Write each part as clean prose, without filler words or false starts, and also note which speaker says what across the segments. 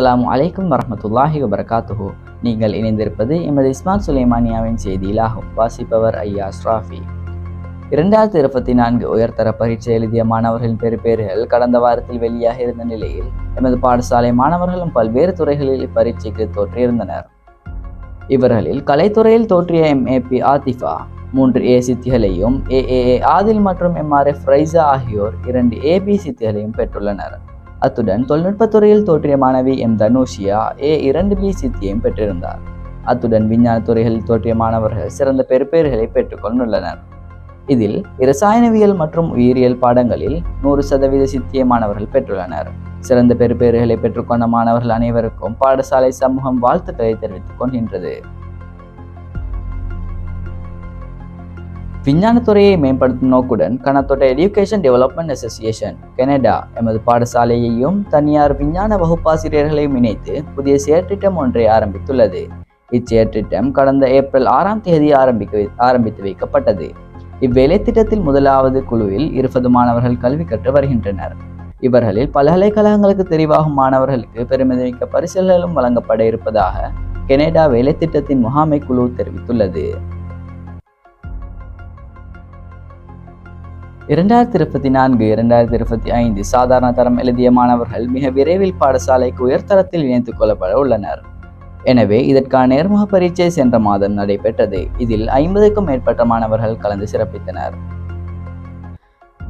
Speaker 1: அஸ்ஸலாமு அலைக்கும் வரஹ்மத்துல்லாஹி வபரகாத்துஹு. நீங்கள் இணைந்திருப்பது எமது இஸ்மாத் சுலைமானியாவின் செய்தியிலாகும். வாசிப்பவர் ஐயா அஸ்ராஃபி. 2024 உயர்தர பரீட்சை எழுதிய மாணவர்களின் பெறுபேறுகள் கடந்த வாரத்தில் வெளியாக இருந்த நிலையில் எமது பாடசாலை மாணவர்களும் பல்வேறு துறைகளில் இப்பரீட்சைக்கு தோற்றியிருந்தனர். இவர்களில் கலைத்துறையில் தோற்றிய MAP ஆத்திஃபா 3A சித்திகளையும், AAA ஆதில் மற்றும் MRF ரைசா ஆகியோர் 2AB சித்திகளையும் பெற்றுள்ளனர். அத்துடன் தொழில்நுட்பத்துறையில் தோற்றிய மாணவி தனுஷியா A2B சித்தியையும் பெற்றிருந்தார். அத்துடன் விஞ்ஞான துறைகளில் தோற்றிய மாணவர்கள் சிறந்த பெறுபேறுகளை பெற்றுக்கொண்டுள்ளனர். இதில் இரசாயனவியல் மற்றும் உயிரியல் பாடங்களில் 100% சித்திய மாணவர்கள் பெற்றுள்ளனர். சிறந்த பெறுபேறுகளை பெற்றுக்கொண்ட மாணவர்கள் அனைவருக்கும் பாடசாலை சமூகம் வாழ்த்துக்களை தெரிவித்துக் கொள்கின்றது. விஞ்ஞானத்துறையை மேம்படுத்தும் நோக்குடன் கனத்தோட்ட எஜுகேஷன் டெவலப்மெண்ட் அசோசியேஷன் கனடா எமது பாடசாலையையும் தனியார் விஞ்ஞான வகுப்பாசிரியர்களையும் இணைத்து புதிய செயற்திட்டம் ஒன்றை ஆரம்பித்துள்ளது. இச்செயற்திட்டம் கடந்த ஏப்ரல் 6ஆம் தேதி ஆரம்பித்து வைக்கப்பட்டது. இவ்வேலை திட்டத்தில் முதலாவது குழுவில் 20 மாணவர்கள் கல்வி கற்று வருகின்றனர். இவர்களில் பல்கலைக்கழகங்களுக்கு தெரிவாகும் மாணவர்களுக்கு பெருமைமிக்க பரிசுகளும் வழங்கப்பட இருப்பதாக கனடா வேலை திட்டத்தின் முகாமை குழு தெரிவித்துள்ளது. 2024-2025 சாதாரண தரம் எழுதிய மாணவர்கள் மிக விரைவில் பாடசாலைக்கு உயர்தரத்தில் இணைத்துக் கொள்ளப்பட உள்ளனர். எனவே இதற்கான நேர்முக பரீட்சை சென்ற மாதம் நடைபெற்றது. இதில் 50க்கும் மேற்பட்ட மாணவர்கள் கலந்து சிறப்பித்தனர்.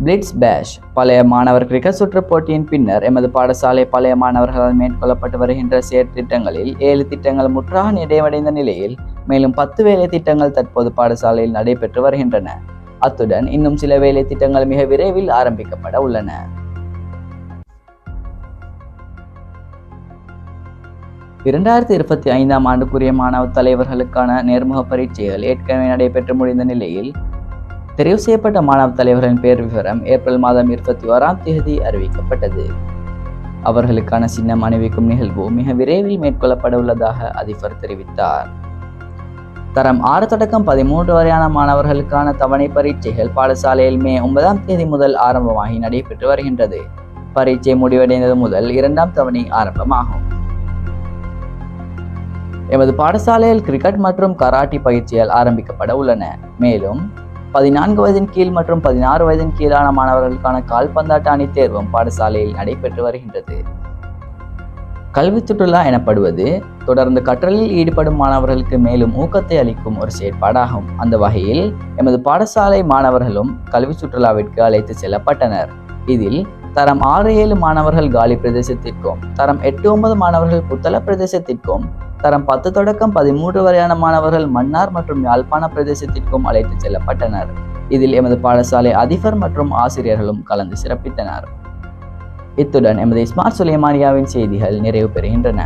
Speaker 1: பிளிட்ஸ் பேஷ் பழைய மாணவர் கிரிக்கெட் சுற்று போட்டியின் பின்னர் எமது பாடசாலை பழைய மாணவர்களால் மேற்கொள்ளப்பட்டு வருகின்ற செயற்திட்டங்களில் 7 திட்டங்கள் முற்றாக நிறைவடைந்த நிலையில் மேலும் 10 வேலை திட்டங்கள் தற்போது பாடசாலையில் நடைபெற்று வருகின்றன. அத்துடன் இன்னும் சில வேலை திட்டங்கள் மிக விரைவில் ஆரம்பிக்கப்பட உள்ளன. (2025) ஆண்டுக்குரிய மாணவ தலைவர்களுக்கான நேர்முக பரீட்சைகள் ஏற்கனவே நடைபெற்று முடிந்த நிலையில் தெரிவு செய்யப்பட்ட மாணவ தலைவர்களின் பெயர் விவரம் ஏப்ரல் மாதம் 21ஆம் தேதி அறிவிக்கப்பட்டது. அவர்களுக்கான சின்னம் அணிவிக்கும் நிகழ்வு மிக விரைவில் மேற்கொள்ளப்பட உள்ளதாக அதிபர் தெரிவித்தார். தரம் 6 தொடக்கம் 13 வரையான மாணவர்களுக்கான தவணை பரீட்சைகள் பாடசாலையில் மே 9ஆம் தேதி முதல் ஆரம்பமாகி நடைபெற்று வருகின்றது. பரீட்சை முடிவடைந்தது முதல் 2ஆம் தவணை ஆரம்பமாகும். எமது பாடசாலையில் கிரிக்கெட் மற்றும் கராட்டி பயிற்சிகள் ஆரம்பிக்கப்பட உள்ளன. மேலும் 14 வயதின் கீழ் மற்றும் 16 வயதின் கீழான மாணவர்களுக்கான கால்பந்தாட்ட அணி தேர்வும் பாடசாலையில் நடைபெற்று வருகின்றது. கல்வி சுற்றுலா எனப்படுவது தொடர்ந்து கற்றலில் ஈடுபடும் மாணவர்களுக்கு மேலும் ஊக்கத்தை அளிக்கும் ஒரு செயற்பாடாகும். அந்த வகையில் எமது பாடசாலை மாணவர்களும் கல்வி சுற்றுலாவிற்கு அழைத்து செல்லப்பட்டனர். இதில் தரம் 6-7 மாணவர்கள் காலி பிரதேசத்திற்கும், தரம் 8-9 மாணவர்கள் புத்தள பிரதேசத்திற்கும், தரம் 10 தொடக்கம் 13 வரையான மாணவர்கள் மன்னார் மற்றும் யாழ்ப்பாண பிரதேசத்திற்கும் அழைத்து செல்லப்பட்டனர். இதில் எமது பாடசாலை அதிபர் மற்றும் ஆசிரியர்களும் கலந்து சிறப்பித்தனர். இத்துடன் எமது இஸ்மாத் சுலைமானியாவின் செய்திகள் நிறைவு பெறுகின்றன.